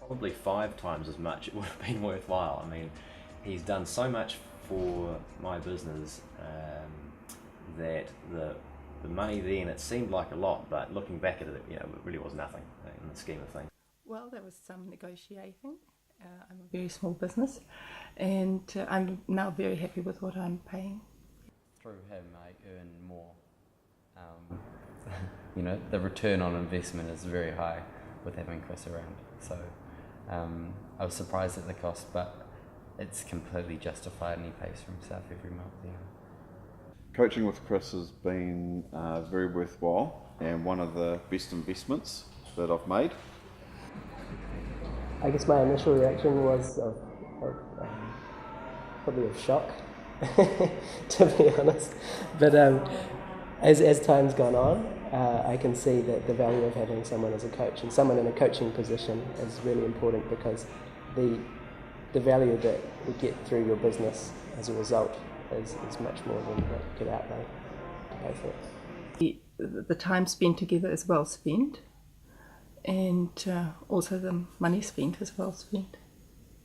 probably 5 times as much, it would have been worthwhile. I mean, he's done so much for my business that the money then, it seemed like a lot, but looking back at it, it really was nothing in the scheme of things. Well, there was some negotiating. I'm a very small business, and I'm now very happy with what I'm paying. Through him, I earn more. The return on investment is very high with having Chris around. So I was surprised at the cost, but it's completely justified, and he pays for himself every month. Coaching with Chris has been very worthwhile and one of the best investments that I've made. I guess my initial reaction was probably of shock, to be honest. But as time's gone on, I can see that the value of having someone as a coach and someone in a coaching position is really important, because the value that you get through your business as a result is much more than what you could outlay to pay for it. The time spent together is well spent, and also the money spent is well spent.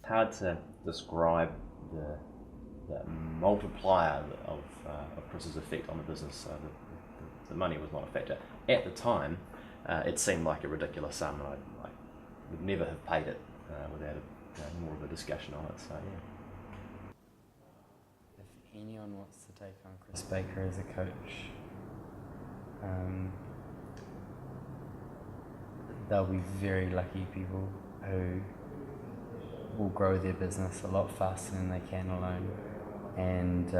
It's hard to describe the multiplier of Chris's effect on the business. The money was not a factor. At the time, it seemed like a ridiculous sum, and I would never have paid it without more of a discussion on it. So yeah. If anyone wants to take on Chris Baker as a coach, they'll be very lucky people who will grow their business a lot faster than they can alone, and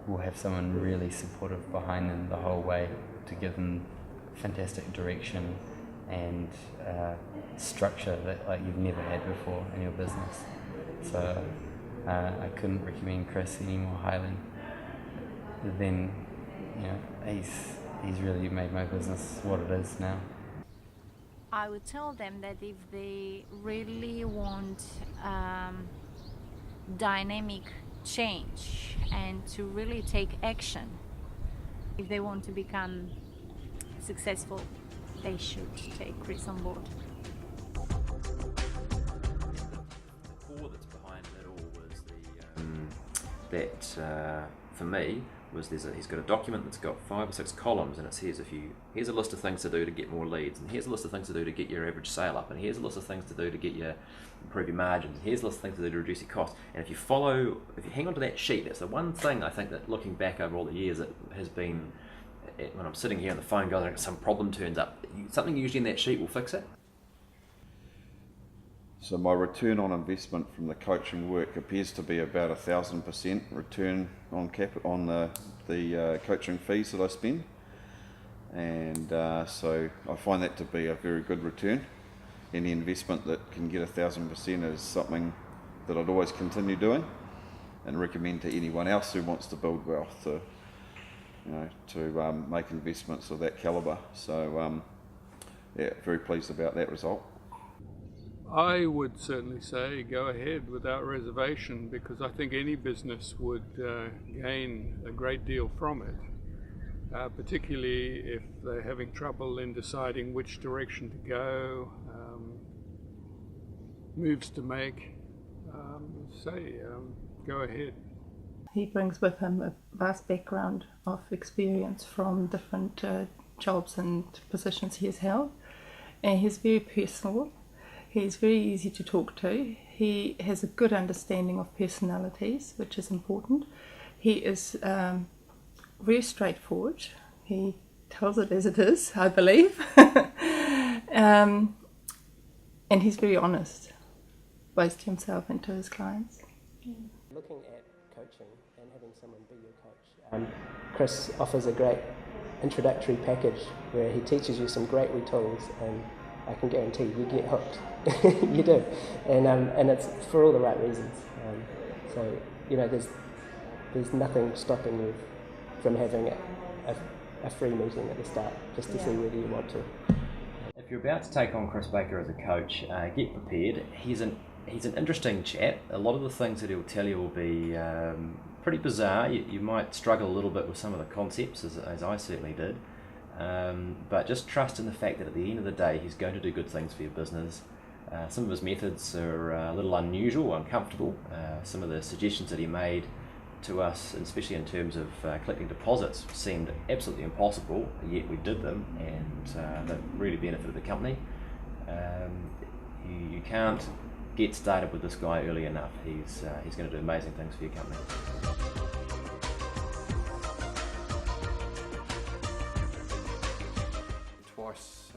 will have someone really supportive behind them the whole way to give them fantastic direction and structure that you've never had before in your business. So I couldn't recommend Chris any more highly. Then he's really made my business what it is now. I would tell them that if they really want dynamic change and to really take action, if they want to become successful, they should take Chris on board. The core that's behind it all was that for me was he's got a document that's got 5 or 6 columns, and it says here's a list of things to do to get more leads, and here's a list of things to do to get your average sale up, and here's a list of things to do to improve your margins, and here's a list of things to do to reduce your costs. And if you hang on to that sheet, that's the one thing I think that, looking back over all the years, it has been, when I'm sitting here on the phone going, some problem turns up, something usually in that sheet will fix it. So my return on investment from the coaching work appears to be about 1,000% return on the coaching fees that I spend, and so I find that to be a very good return. Any investment that can get 1,000% is something that I'd always continue doing, and recommend to anyone else who wants to build wealth to make investments of that calibre. So very pleased about that result. I would certainly say go ahead without reservation, because I think any business would gain a great deal from it, particularly if they're having trouble in deciding which direction to go, moves to make. Go ahead. He brings with him a vast background of experience from different jobs and positions he has held, and he's very personal. He's very easy to talk to. He has a good understanding of personalities, which is important. He is very straightforward. He tells it as it is, I believe. And he's very honest, both to himself and to his clients. Looking at coaching and having someone be your coach, Chris offers a great introductory package where he teaches you some great wee tools, and I can guarantee you get hooked. You do, and it's for all the right reasons. So there's nothing stopping you from having a free meeting at the start, just to see whether you want to. If you're about to take on Chris Baker as a coach, get prepared. He's an interesting chap. A lot of the things that he'll tell you will be pretty bizarre. You might struggle a little bit with some of the concepts, as I certainly did. But just trust in the fact that at the end of the day, he's going to do good things for your business. Some of his methods are a little unusual, uncomfortable. Some of the suggestions that he made to us, especially in terms of collecting deposits, seemed absolutely impossible, yet we did them, and that really benefited the company. You can't get started with this guy early enough. He's going to do amazing things for your company. Twice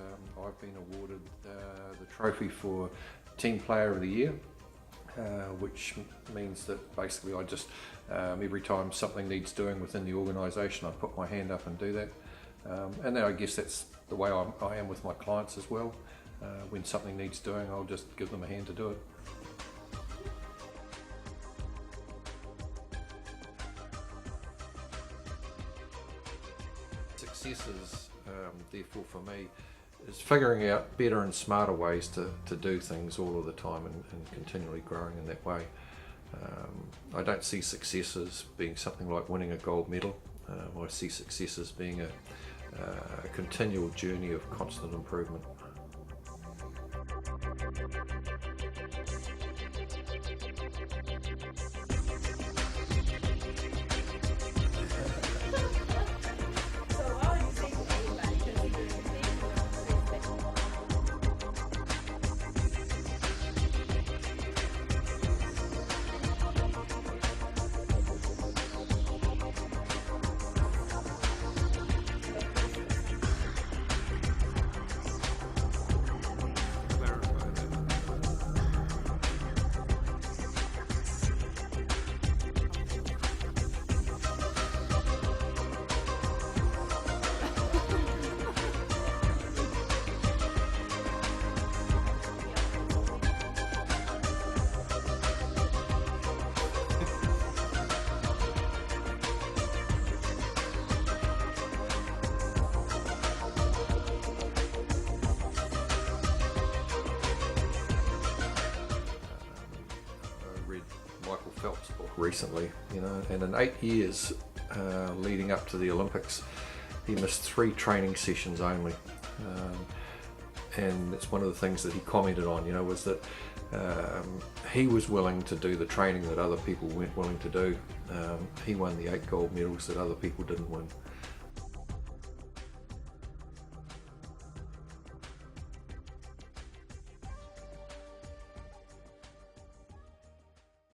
I've been awarded the trophy for Team Player of the Year, which means that basically I just, every time something needs doing within the organisation, I put my hand up and do that. And then I guess that's the way I am with my clients as well. When something needs doing, I'll just give them a hand to do it. Successes, therefore for me, is figuring out better and smarter ways to do things all of the time and continually growing in that way. I don't see success as being something like winning a gold medal. I see success as being a continual journey of constant improvement. Michael Phelps' book recently, and in 8 years leading up to the Olympics, he missed 3 training sessions only. And it's one of the things that he commented on, was that he was willing to do the training that other people weren't willing to do. He won the 8 gold medals that other people didn't win.